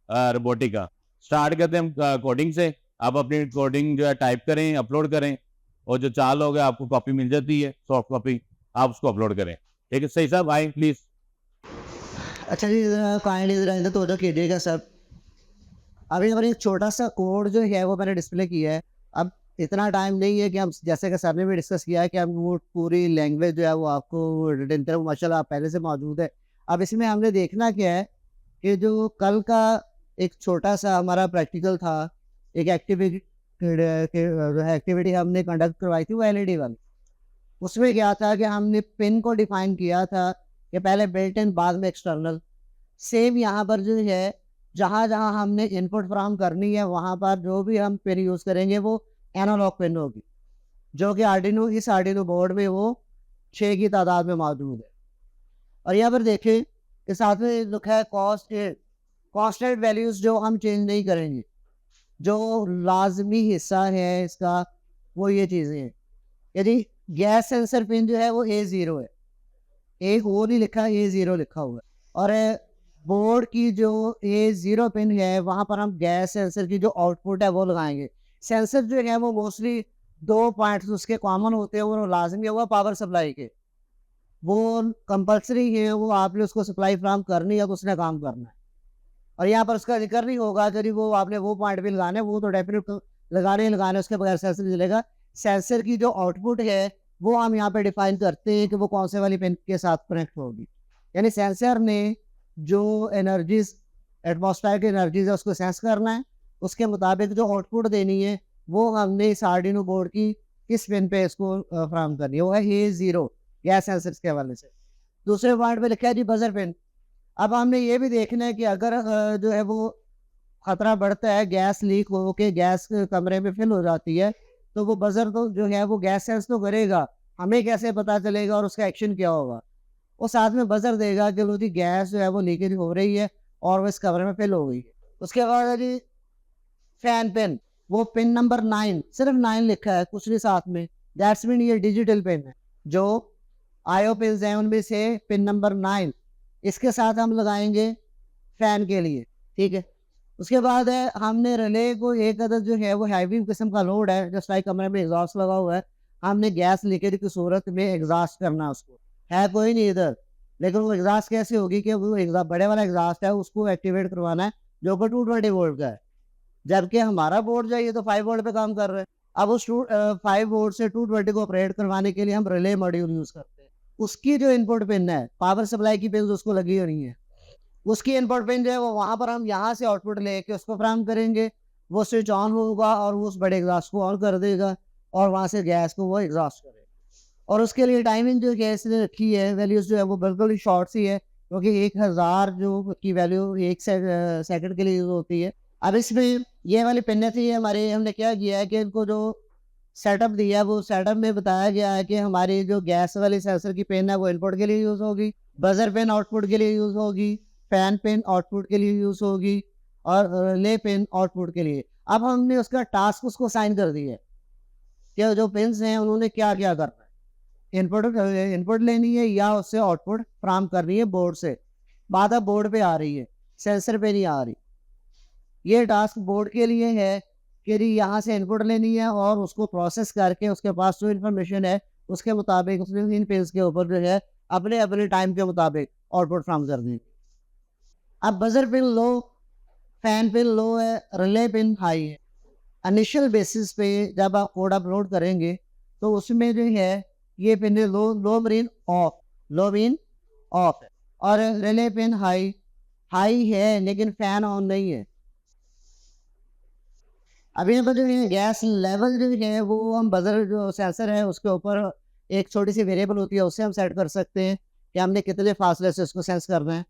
रोबोटिक का। स्टार्ट करते हैं हम कोडिंग से, आप अपनी कोडिंग जो है टाइप करें, अपलोड करें, और जो चाल हो गया आपको कॉपी मिल जाती है, सॉफ्ट कॉपी, आप उसको अपलोड करें, ठीक है। सही साहब आए प्लीज। अच्छा जी, काइंडली इधर तो कीजिएगा सर। अभी हमारे एक छोटा सा कोड जो है वो मैंने डिस्प्ले किया है। अब इतना टाइम नहीं है कि हम, जैसे कि सर ने भी डिस्कस किया है कि हम वो पूरी लैंग्वेज जो है वो आपको रिटन करें, माशाल्लाह पहले से मौजूद है। अब इसमें हमने देखना क्या है कि जो कल का एक छोटा सा हमारा प्रैक्टिकल था, एक एक्टिविटी हमने कंडक्ट करवाई थी वो LED वाली। उसमें क्या था कि हमने पिन को डिफाइन किया था कि पहले बिल्ट इन बाद में एक्सटर्नल। सेम यहाँ पर जो है जहाँ जहाँ हमने इनपुट फ्राहम करनी है वहाँ पर जो भी हम पिन यूज़ करेंगे वो एनालॉग पिन होगी, जो कि इस आर्डिनो बोर्ड में वो 6 की तादाद में मौजूद है। और यहाँ पर देखें कि साथ में लिखा है कॉन्स्टेंट वैल्यूज़ जो हम चेंज नहीं करेंगे, जो लाजमी हिस्सा है इसका वो ये चीज़ें हैं। यदि गैस सेंसर पिन जो है वो A0 है, एक वो नहीं लिखा, A0 लिखा हुआ है। और बोर्ड की जो A0 पिन है वहाँ पर हम गैस सेंसर की जो आउटपुट है वो लगाएंगे। सेंसर जो है वो मोस्टली 2 पॉइंट्स उसके कॉमन होते हैं, वो लाजमी होगा पावर सप्लाई के, वो कंपल्सरी है, वो आपने उसको सप्लाई फ्राहम करनी है तो उसने काम करना है। और यहाँ पर उसका जिक्र नहीं होगा कि वो आपने वो पॉइंट भी लगाने, वो तो डेफिनेट लगाने उसके बगैर सेंसर नहीं चलेगा। सेंसर की जो आउटपुट है वो हम यहाँ पे डिफाइन करते हैं कि वो कौन से वाली पिन के साथ कनेक्ट होगी। यानी सेंसर ने जो एनर्जीज, एटमॉस्फेयर की एनर्जीज है उसको सेंस करना है, उसके मुताबिक जो आउटपुट देनी है वो हमने इस आर्डिनो बोर्ड की किस पिन पे इसको फ्राहम करनी है, वो है A0 गैस सेंसर के हवाले से। दूसरे पॉइंट पे लिखा है जी बजर पिन। अब हमने ये भी देखना है कि अगर जो है वो खतरा बढ़ता है, गैस लीक हो के गैस कमरे में फिल हो जाती है, तो वो बजर तो जो है वो गैस सेंस तो करेगा, हमें कैसे पता चलेगा और उसका एक्शन क्या होगा? वो साथ में बजर देगा कि लो जी गैस जो है वो लीकेज हो रही है और वो इस कमरे में फिल हो गई है। उसके बाद है जी फैन पिन, वो पिन नंबर 9, सिर्फ 9 लिखा है, कुछ नहीं साथ में, दैट्स मीन ये डिजिटल पिन है। जो आईओ पिन है उनमें से पिन नंबर 9 इसके साथ हम लगाएंगे फैन के लिए, ठीक है। उसके बाद है हमने रिले को एक अदद जो है वो हैवी किस्म का लोड है, जस्ट लाइक कमरे में एग्जॉस्ट लगा हुआ है, हमने गैस लीकेज की सूरत में एग्जॉस्ट करना है उसको, है कोई नहीं इधर, लेकिन वो एग्जॉस्ट कैसे होगी कि वो बड़े वाला एग्जॉस्ट है उसको एक्टिवेट करवाना है जो कि 220 वोल्ट का है, जबकि हमारा बोर्ड जो है ये तो 5 वोल्ट पे काम कर रहा है। अब उस 5 वोल्ट से 220 को ऑपरेट करवाने के लिए हम रिले मॉड्यूल यूज करते हैं। उसकी जो इनपुट पिन है, पावर सप्लाई की पिन उसको लगी हुई है, उसकी इनपुट पिन जो है वो वहां पर हम यहाँ से आउटपुट लेके उसको फ्राहम करेंगे, वो स्विच ऑन होगा और वो उस बड़े एग्जॉस्ट को ऑन कर देगा और वहां से गैस को वो एग्जॉस्ट करेगा। और उसके लिए टाइमिंग जो गैस ने रखी है वैल्यूज जो है वो बिल्कुल ही शॉर्ट सी है, क्योंकि 1000 जो की वैल्यू 1 सेकंड के लिए यूज होती है। अब इसमें ये वाली पिन थी हमारे, हमने क्या किया है कि इनको जो सेटअप दिया है वो सेटअप में बताया गया है कि हमारी जो गैस वाली सेंसर की पिन है वो इनपुट के लिए यूज होगी, बजर पिन आउटपुट के लिए यूज होगी, फैन पिन आउटपुट के लिए यूज होगी और रिले पिन आउटपुट के लिए। अब हमने उसका टास्क उसको साइन कर दिया है कि जो पिन्स हैं उन्होंने क्या क्या करना है, इनपुट लेनी है या उससे आउटपुट फ्राहम करनी है बोर्ड से। बात अब बोर्ड पे आ रही है, सेंसर पे नहीं आ रही। ये टास्क बोर्ड के लिए है कि यहाँ से इनपुट लेनी है और उसको प्रोसेस करके उसके पास जो इन्फॉर्मेशन है उसके मुताबिक उसने इन पिन्स के ऊपर जो है अपने अपने टाइम के मुताबिक आउटपुट फ्राहम कर दी। अब buzzer pin low, fan pin low है, रिले पिन हाई है। इनिशियल बेसिस पे जब आप कोड अपलोड करेंगे तो उसमें जो है ये pin low mean of, low mean of है, और रिले पिन हाई है लेकिन फैन ऑन नहीं है। अभी यहाँ पर जो है गैस लेवल जो है वो हम बजर जो सेंसर है उसके ऊपर एक छोटी सी वेरिएबल होती है, उससे हम सेट कर सकते हैं कि हमने कितने फासले से उसको सेंस करना है।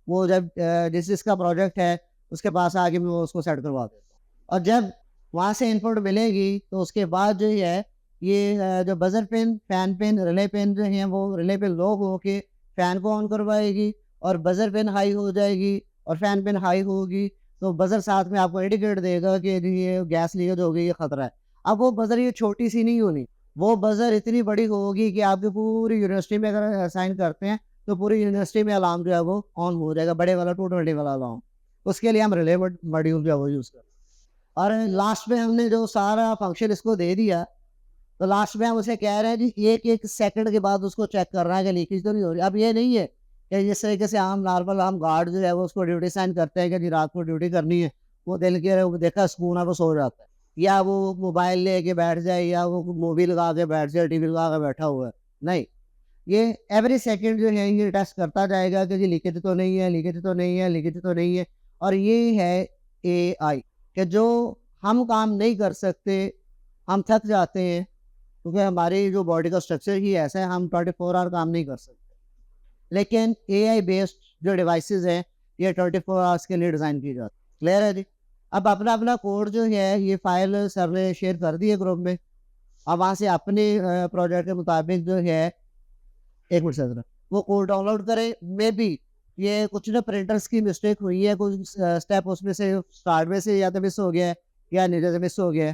वो जब जिसका प्रोजेक्ट है उसके पास आके मैं वो उसको सेट करवा देता हूँ, और जब वहाँ से इनपुट मिलेगी तो उसके बाद जो है ये जो buzzer pin, fan pin, relay pin जो है वो रिले पिन लो हो के फैन को ऑन करवाएगी और बजर पिन हाई हो जाएगी और फैन पिन हाई होगी, तो बजर साथ में आपको इंडिकेट देगा कि ये गैस लीकेज हो गई, ये खतरा है। अब वो बजर ये छोटी सी नहीं होनी, वो बजर इतनी बड़ी होगी कि आपकी पूरी यूनिवर्सिटी में अगर असाइन करते हैं तो पूरी यूनिवर्सिटी में अलार्म जो है वो ऑन हो जाएगा, बड़े वाला 220 वाला अलार्म। उसके लिए हम रिले मॉड्यूल जो है वो यूज़ करते हैं। और लास्ट में हमने जो सारा फंक्शन इसको दे दिया तो लास्ट में हम उसे कह रहे हैं जी एक सेकंड के बाद उसको चेक कर रहा है कि लीकेज तो नहीं हो रही। अब ये नहीं है कि जिस तरीके से हम नॉर्मल हम गार्ड जो है वो उसको ड्यूटी साइन करते हैं कि जी रात को ड्यूटी करनी है, वो दिल के वो देखा सुकून है वो सो जाता है, या वो मोबाइल लेके बैठ जाए या वो मूवी लगा के बैठ जाए, टीवी लगा के बैठा हुआ है। नहीं, ये एवरी सेकंड जो है ये टेस्ट करता जाएगा कि जी लीकेज तो नहीं है, लीकेज तो नहीं है, लीकेज तो नहीं है। और ये है AI कि जो हम काम नहीं कर सकते, हम थक जाते हैं क्योंकि हमारी जो बॉडी का स्ट्रक्चर ही ऐसा है, हम 24 आवर काम नहीं कर सकते, लेकिन AI बेस्ड जो डिवाइसेस हैं ये 24 आवर्स के लिए डिज़ाइन की जाती है। क्लियर है जी? अब अपना अपना कोड जो है ये फाइल सर ने शेयर कर दी है ग्रुप में, अब वहाँ से अपने प्रोजेक्ट के मुताबिक जो है एक मिनट सर वो कोड डाउनलोड करें। मे बी ये कुछ ना प्रिंटर्स की मिस्टेक हुई है, कुछ स्टेप उसमें से स्टार्ट में से या तो मिस हो गया है या नीचे से मिस हो गया है,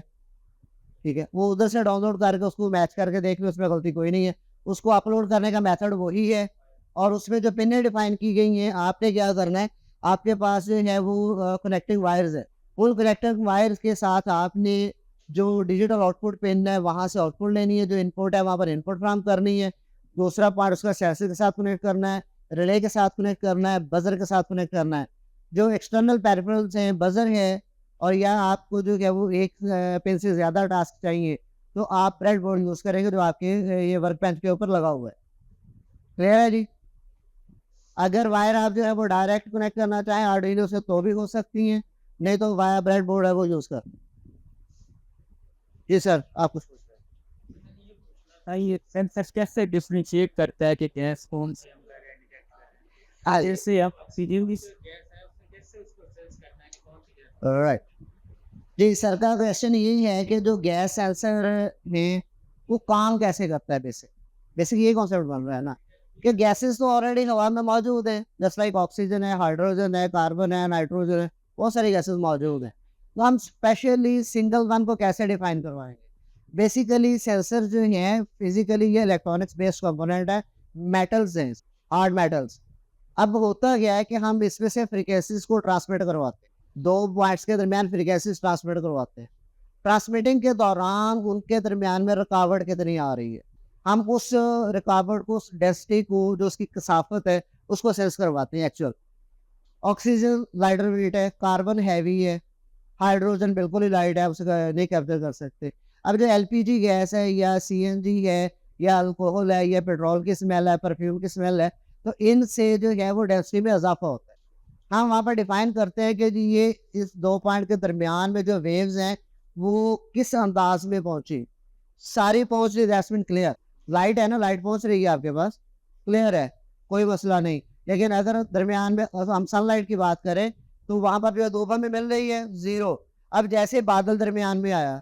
ठीक है। वो उधर से डाउनलोड करके उसको मैच करके देख लो, उसमें गलती कोई नहीं है। उसको अपलोड करने का मेथड वही है और उसमें जो पिनें डिफाइन की गई हैं, आपने क्या करना है, आपके पास जो है वो कनेक्टिंग वायर्स है, उन कनेक्टिंग वायर्स के साथ आपने जो डिजिटल आउटपुट पिन है वहाँ से आउटपुट लेनी है, जो इनपुट है वहाँ पर इनपुट फ्राहम करनी है। दूसरा पार्ट उसका सेंसर के साथ कनेक्ट करना है, रिले के साथ कनेक्ट करना है, बजर के साथ कनेक्ट करना है। जो एक्सटर्नल पेरिफेरल्स हैं, बजर है, और या आपको जो है वो एक पिन से ज़्यादा टास्क चाहिए तो आप ब्रेड बोर्ड यूज़ करेंगे जो आपके ये वर्क बेंच के ऊपर लगा हुआ है। क्लियर है जी? अगर वायर आप जो है वो डायरेक्ट कनेक्ट करना चाहें आर्डिनो से तो भी हो सकती हैं, नहीं तो वायर ब्रेड बोर्ड है वो यूज़ कर। जी सर, आप कुछ पूछ रहे हैं? ये सेंसर कैसे डिफरेंशिएट करता है कि गैस कौन सी जैसे आप सीधी राइट। जी, सर का क्वेश्चन यही है कि जो गैस सेंसर है वो काम कैसे करता है। बेसिक ये कॉन्सेप्ट बन रहा है ना कि गैसेस तो ऑलरेडी हवा में मौजूद है, जस्ट लाइक ऑक्सीजन है, हाइड्रोजन है, कार्बन है, नाइट्रोजन है, बहुत सारी गैसेस मौजूद हैं। तो हम स्पेशली सिंगल वन को कैसे डिफाइन करवाएंगे। बेसिकली सेंसर जो है फिजिकली ये इलेक्ट्रॉनिक्स बेस्ड कंपोनेंट है, मेटल्स हैं, हार्ड मेटल्स। अब होता क्या है कि हम इसमें से फ्रीक्वेंसीज को ट्रांसमिट करवाते हैं, दो पॉइंट्स के दरमियान फ्रीक्वेंसीज ट्रांसमिट करवाते हैं। ट्रांसमिटिंग के दौरान उनके दरमियान में रुकावट कितनी आ रही है, हम उस रुकावट को, उस डेंसिटी को, जो उसकी कसाफत है, उसको सेंस करवाते हैं। एक्चुअल ऑक्सीजन लाइटर वेट है, कार्बन हैवी है, हाइड्रोजन बिल्कुल ही लाइट है, उसका नहीं कैप्चर कर सकते। अब जो एलपीजी गैस है या सीएनजी है या अल्कोहल है या पेट्रोल की स्मेल है, परफ्यूम की स्मेल है, तो इनसे जो है वो डेंसिटी में इजाफा होता है। हम वहाँ पर डिफाइन करते हैं कि जी ये इस दो पॉइंट के दरमियान में जो वेव्स हैं वो किस अंदाज में पहुंची। सारी पहुंच रही, दैट्स मीन क्लियर। लाइट है ना, लाइट पहुंच रही है आपके पास, क्लियर है, कोई मसला नहीं। लेकिन अगर दरमियान में हम सनलाइट की बात करें तो वहां पर जो दोपहर में मिल रही है जीरो। अब जैसे बादल दरमियान में आया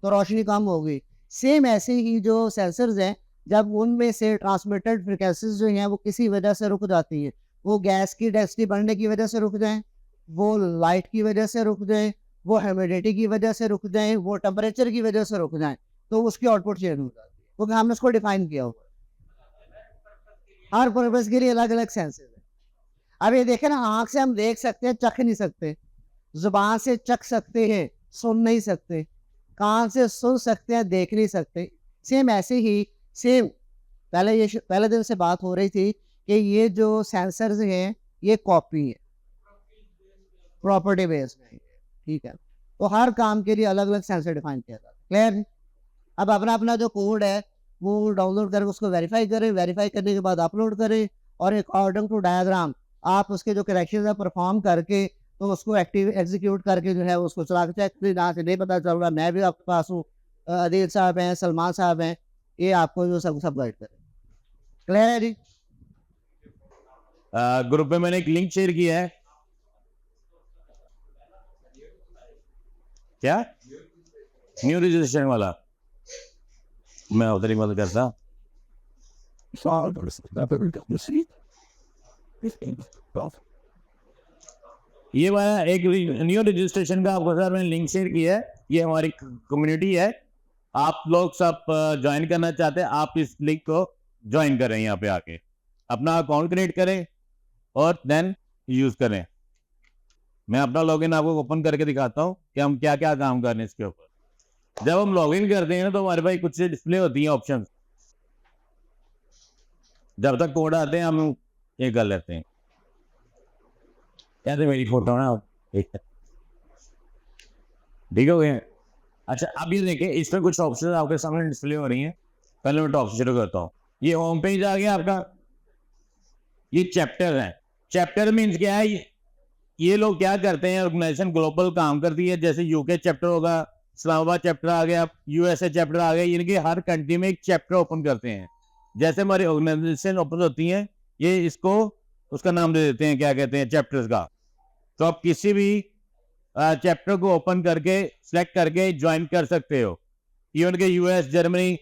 तो रोशनी कम हो गई। सेम ऐसे ही जो सेंसर्स हैं, जब उनमें से ट्रांसमिटेड फ्रिक्वेंसीज जो हैं वो किसी वजह से रुक जाती है, वो गैस की डेंसिटी बढ़ने की वजह से रुक जाएं, वो लाइट की वजह से रुक जाएं, वो ह्यूमिडिटी की वजह से रुक जाएं, वो टेम्परेचर की वजह से रुक जाएं, तो उसकी आउटपुट चेंज हो जाती है, क्योंकि हमने उसको डिफाइन किया हुआ। हर पर्पज के लिए अलग अलग सेंसेस है। अब ये देखें ना, आंख से हम देख सकते हैं, चख नहीं सकते, जुबान से चख सकते हैं, सुन नहीं सकते, कान से सुन सकते हैं, देख नहीं सकते। सेम ऐसे ही सेम पहले दिन से बात हो रही थी कि ये जो सेंसर्स हैं ये कॉपी है, प्रॉपर्टी बेस्ड है, ठीक है। तो हर काम के लिए अलग अलग सेंसर डिफाइन किया जाता है, क्लियर। अब अपना अपना जो कोड है वो डाउनलोड करके उसको वेरीफाई करें, वेरीफाई करने के बाद अपलोड करें, और अकॉर्डिंग टू डायग्राम आप उसके जो करेक्शन है परफॉर्म करके तो उसको एक्टिव एग्जीक्यूट करके जो है उसको चला के चेक। यहाँ से नहीं पता चल रहा, मैं भी आपके पास हूँ, अदील साहब हैं, सलमान साहब हैं, ये आपको जो सब गाइड करें। क्लियर है जी। ग्रुप में मैंने एक लिंक शेयर किया है। क्या न्यू रजिस्ट्रेशन वाला, मैं उधर ही मदद करता। ये वाला एक न्यू रजिस्ट्रेशन का आपको सर मैंने लिंक शेयर किया है। ये हमारी कम्युनिटी है, आप लोग सब ज्वाइन करना चाहते हैं, आप इस लिंक को ज्वाइन करें, यहाँ पे आके अपना अकाउंट क्रिएट करें और देन यूज करें। मैं अपना लॉगिन आपको ओपन करके दिखाता हूँ कि हम क्या क्या काम कर रहे हैं इसके ऊपर। जब हम लॉगिन करते हैं ना तो हमारे पास कुछ से डिस्प्ले होती है ऑप्शन। जब तक कोड आते हैं हम ये कर लेते हैं। कैसे मेरी फोटो ना ठीक हो गए। अच्छा, अब ये देखिए इसमें कुछ ऑप्शन आपके सामने डिस्प्ले हो रही हैं। पहले मैं टॉप से शुरू करता हूँ। ये होम पेज आ गया आपका। ये चैप्टर है। चैप्टर मीन्स क्या है, ये लोग क्या करते हैं, ऑर्गेनाइजेशन ग्लोबल काम करती है। जैसे यूके चैप्टर होगा, इस्लामाबाद चैप्टर आ गया, यूएसए चैप्टर आ गया, इनके हर कंट्री में एक चैप्टर ओपन करते हैं। जैसे हमारी ऑर्गेनाइजेशन ओपन होती है, ये इसको उसका नाम दे देते हैं, क्या कहते हैं, चैप्टर्स का। तो आप किसी भी चैप्टर को ओपन करके सिलेक्ट करके ज्वाइन कर सकते हो। इवन के यूएस, जर्मनी,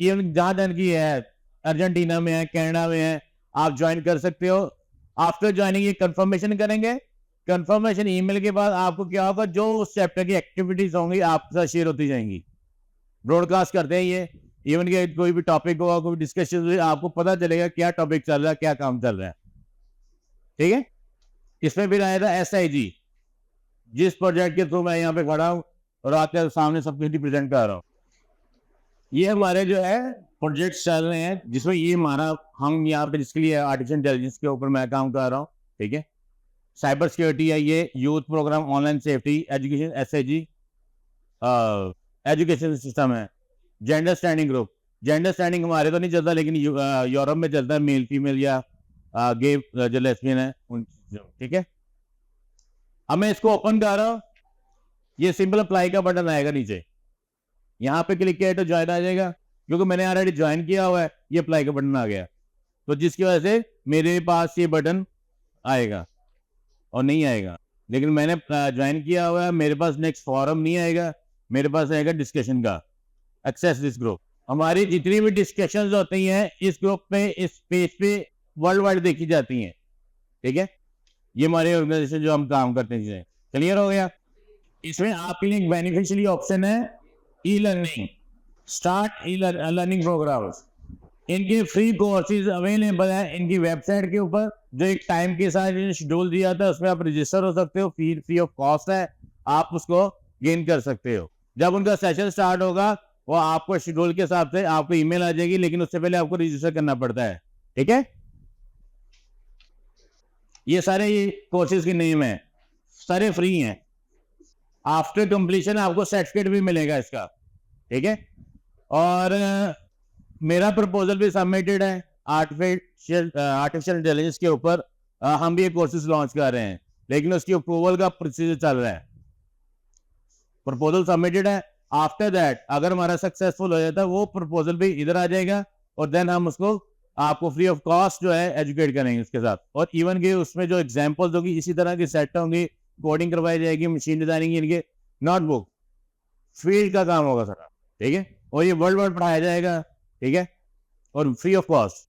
इवन जहां जहां की है, अर्जेंटीना में है, कनाडा में है, आप ज्वाइन कर सकते हो। आफ्टर ज्वाइनिंग ये कंफर्मेशन करेंगे। कंफर्मेशन ईमेल के बाद आपको क्या होगा, जो उस चैप्टर की एक्टिविटीज होंगी आपके साथ शेयर होती जाएंगी। ब्रॉडकास्ट करते हैं ये। इवन के कोई भी टॉपिक होगा, कोई डिस्कशन हो, आपको पता चलेगा क्या टॉपिक चल रहा है, क्या काम चल रहा है। ठीक है। इसमें फिर आया था SIG, जिस प्रोजेक्ट के थ्रू मैं यहाँ पे खड़ा हूँ और आपके सामने सब कुछ प्रेजेंट कर रहा हूँ। ये हमारे जो है प्रोजेक्ट चल रहे हैं, जिसमें ये हमारा, हम यहाँ पे जिसके लिए आर्टिफिशियल इंटेलिजेंस के ऊपर मैं काम कर रहा हूँ। ठीक है। साइबर सिक्योरिटी है, ये youth programme, online safety, education, SIG, education system है। Gender standing group, gender standing हमारे तो नहीं चलता, लेकिन यूरोप में चलता है, मेल फीमेल या गे जो लेस्बियन है उन। ठीक है। अब मैं इसको ओपन कर रहा हूँ। ये सिंपल अप्लाई का बटन आएगा नीचे, यहाँ पे क्लिक किया तो ज्वाइन आ जाएगा। क्योंकि मैंने ऑलरेडी ज्वाइन किया हुआ है, ये अप्लाई का बटन आ गया, तो जिसकी वजह से मेरे पास ये बटन आएगा और नहीं आएगा। लेकिन मैंने ज्वाइन किया हुआ है, मेरे पास नेक्स्ट फॉरम नहीं आएगा, मेरे पास आएगा डिस्कशन का, एक्सेस दिस ग्रुप। हमारी जितनी भी डिस्कशंस होती हैं इस ग्रुप पे, इस पेज पे वर्ल्ड वाइड देखी जाती हैं, ठीक है। ये हमारी ऑर्गेनाइजेशन जो हम काम करते हैं, क्लियर हो गया। इसमें आपके लिए एक बेनिफिशियली ऑप्शन है e learning, start e learning programmes. इनके फ्री कोर्सेज अवेलेबल है इनकी वेबसाइट के ऊपर, जो एक टाइम के साथ शेड्यूल दिया था, उसमें आप रजिस्टर हो सकते हो, फ्री ऑफ कॉस्ट है, आप उसको गेन कर सकते हो। जब उनका सेशन स्टार्ट होगा वो आपको शेड्यूल के हिसाब से आपको ईमेल आ जाएगी, लेकिन उससे पहले आपको रजिस्टर करना पड़ता है, ठीक है। ये सारे ये कोर्सेज के नेम है, सारे फ्री हैं। आफ्टर कंप्लीशन आपको सर्टिफिकेट भी मिलेगा इसका, ठीक है। और मेरा प्रपोजल भी सबमिटेड है आर्टिफिशियल इंटेलिजेंस के ऊपर। हम भी ये कोर्सेज लॉन्च कर रहे हैं, लेकिन उसकी अप्रूवल का प्रोसीजर चल रहा है। प्रपोजल सबमिटेड है, आफ्टर दैट अगर हमारा सक्सेसफुल हो जाता है वो प्रपोजल भी इधर आ जाएगा, और देन हम उसको आपको फ्री ऑफ कॉस्ट जो है एजुकेट करेंगे उसके साथ। और इवन के उसमें जो एग्जांपल्स होगी इसी तरह की सेट होंगी, कोडिंग करवाई जाएगी, मशीन डिजाइनिंग, इनके नोटबुक फील्ड का काम होगा सारा, ठीक है। और ये वर्ल्ड वाइड पढ़ाया जाएगा, ठीक है, और फ्री ऑफ कॉस्ट।